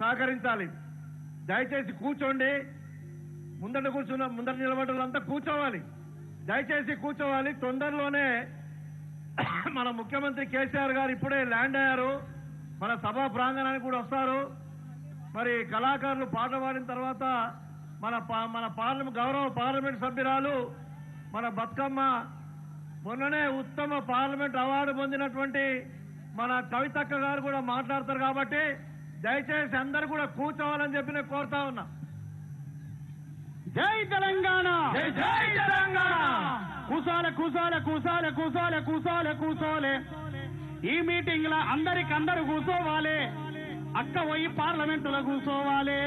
సహకరించాలి. దయచేసి కూర్చోండి. ముందర నిలబడ్డంతా కూర్చోవాలి. దయచేసి కూర్చోవాలి. తొందరలోనే మన ముఖ్యమంత్రి కేసీఆర్ గారు ఇప్పుడే ల్యాండ్ అయ్యారు. మన సభా ప్రాంగణానికి కూడా వస్తారు. మరి కళాకారులు పాట పాడిన తర్వాత మన గౌరవ పార్లమెంట్ సభ్యురాలు మన బతుకమ్మ మొన్ననే ఉత్తమ పార్లమెంట్ అవార్డు పొందినటువంటి మన కవితక్క గారు కూడా మాట్లాడతారు. కాబట్టి దయచేసి అందరూ కూడా కూర్చోవాలని చెప్పి నేను కోరుతా ఉన్నా. జై తెలంగాణ, జై తెలంగాణ. కూసాలే కూసాలే కూసాలే కూసాలే కూసాలే కూసోలే. ఈ మీటింగ్ లా అందరికందరూ కూసోవాలి. అక్క పోయి పార్లమెంటులో కూసోవాలి.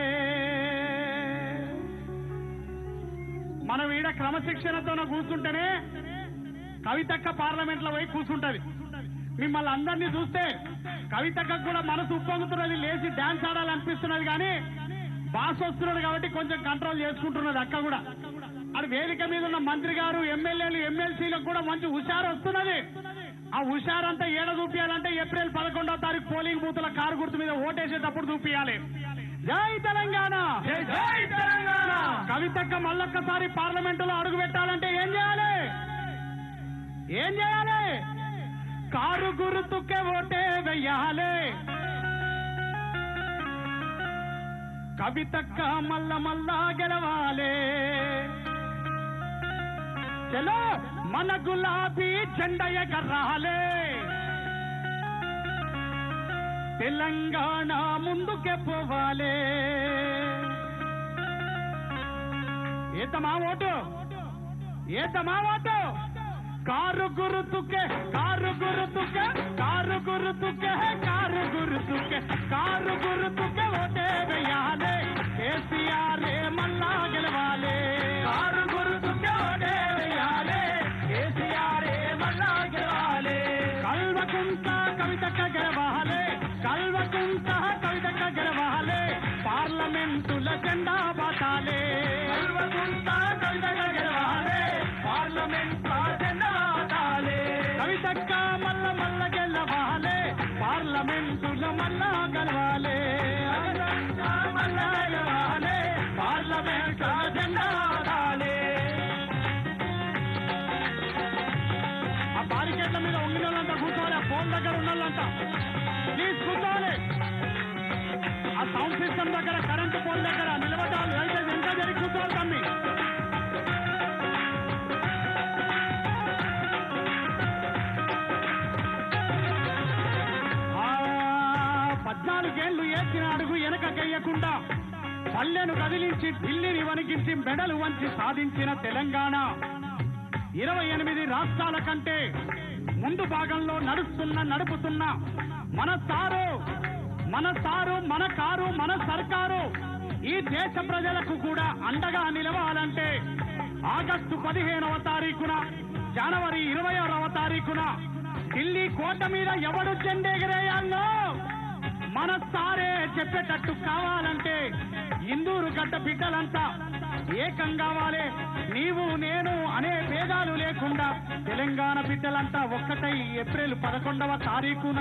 మనం ఈడ క్రమశిక్షణతో కూర్చుంటేనే కవితక్క పార్లమెంట్ లో పోయి కూర్చుంటది. మిమ్మల్ని అందరినీ చూస్తే కవితక్కకు కూడా మనసు ఉప్పొంగుతున్నది, లేచి డాన్స్ ఆడాలనిపిస్తున్నది. కానీ బాస్ వస్తున్నాడు కాబట్టి కొంచెం కంట్రోల్ చేసుకుంటున్నది అక్క కూడా. అది వేదిక మీద ఉన్న మంత్రి గారు, ఎమ్మెల్యేలు, ఎమ్మెల్సీలకు కూడా మంచి హుషారు వస్తున్నది. ఆ హుషారంతా ఏడ చూపించాలంటే ఏప్రిల్ 11వ తారీఖు పోలింగ్ బూతుల కారు గుర్తు మీద ఓటేసేటప్పుడు చూపించాలి. జై తెలంగాణ, జై తెలంగాణ. కవితక్క మళ్ళొక్కసారి పార్లమెంటులో అడుగు పెట్టాలంటే ఏం చేయాలి? ఏం చేయాలి? కారు గుర్తుకే ఓటే వెయ్యాలి. కవితక్క మళ్ళా గెలవాలి. చలో మన గులాబీ జెండా ఎగరాలే. తెలంగాణ ముందుకే పోవాలి. ఏతమా ఓటు, ఏతమా ఓటు. కారు గుర్తుకే, కారు గుర్తుకే, కారు గుర్తుకే, కారు గుర్తుకే, కారు గుర్తుకే ఓటే వెయ్యాలి. కేసీఆర్ మళ్ళా గెలవాలి. కారు గుర్తుకే ఓటే వెయ్యాలి. కేసీఆర్ మళ్ళా గెలవాలి. కల్వకుంట కవితక్క గెలవాలి. కల్వకుంట కవితక్క గెలవాలి. పార్లమెంటుల జెండా బాటాలే. కల్వకుంట కవితక్క గెలవాలి. పార్లమెంట్ జెండా బాటాలే. కవితక్క మల్ల గెలవాలి. పార్లమెంటుల మళ్ళా గెలవాలి. మళ్ళా గెలవాలి. పార్లమెంట్ జెండా బాటాలే. ఆ బారికేట్ల మీద ఉండిన వాళ్ళంతా కూర్చోవాలి. ఆ ఫోన్ దగ్గర ఉన్న వాళ్ళంతా ప్లీజ్ కూర్చోవాలి. ఆ సౌండ్ సిస్టమ్ దగ్గర, కరెంటు పోల్ దగ్గర నిలబడాలి. అయితే ఎంత జరిగి కూర్చోవాలి తమ్మి. 14 ఏళ్లు వేసిన అడుగు వెనకకెయ్యకుండా పల్లెను కదిలించి ఢిల్లీని వణికించి మెడలు వంచి సాధించిన తెలంగాణ 28 రాష్ట్రాల కంటే ముందు భాగంలో నడుపుతున్న మన సారు, మన కారు, మన సర్కారు ఈ దేశ ప్రజలకు కూడా అండగా నిలవాలంటే ఆగస్టు 15వ తారీఖున, జనవరి 26వ తారీఖున ఢిల్లీ కోట మీద ఎవడు జెండెగరేయాలో మన సారే చెప్పేటట్టు కావాలంటే ఇందూరు గడ్డ బిడ్డలంతా ఏకం కావాలి. నీవు నేను అనే భేదాలు లేకుండా తెలంగాణ బిడ్డలంతా ఒక్కటై ఏప్రిల్ 11వ తారీఖున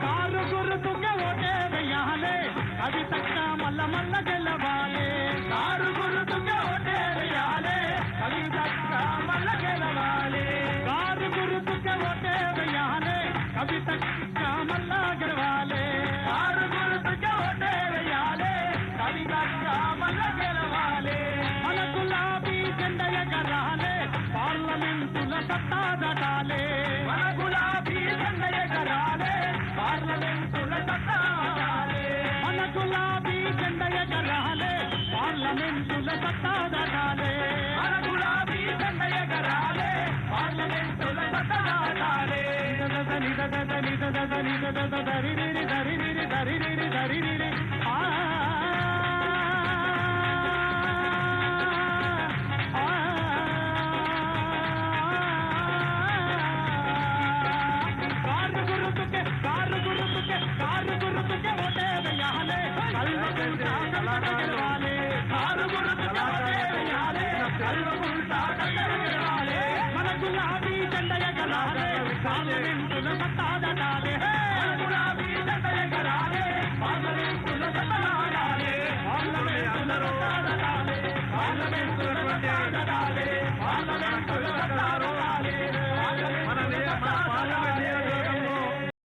కారు గుర్తుకే ఓటే వెయ్యాలి. కవితక్క మల్ల గెలవాలి. కారు గుర్తుకే ఓటే వెయ్యాలి. కవితక్క మల్ల గెలవాలి. కారు గుర్తుకే ఓటే వెయ్యాలి. కవితక్క మల్ల గెలవాలి. కారు గుర్తుకే ఓటే వెయ్యాలి. కవితక్క మల్ల గెలవాలి. మన గులాబీ జెండా ఎగరాలే. పార్లమెంటుల సత్తా దాటాలే. మన గులాబీ జెండా ఎగరాలే. పార్లమెంటుల సత్తా దాటాలే. మన గులాబీ జెండా ఎగరాలే. పార్లమెంటుల సత్తా దాటాలే. మన గులాబీ జెండా ఎగరాలే. పార్లమెంటుల సత్తా దాటాలే. కారు గుర్తుకే ఓటే వెయ్యాలి. కల్వకుంట గెలవాలి. కారు గుర్తుకే ఓటే వెయ్యాలి. కల్వకుంట గెలవాలి. మన గులాబీ జెండా ఎగరాలే. పార్లమెంటుల సత్తా దాటాలే. మన గులాబీ జెండా ఎగరాలే. నిర్మిస్తున్నటువంటి మన కవితక్క గారు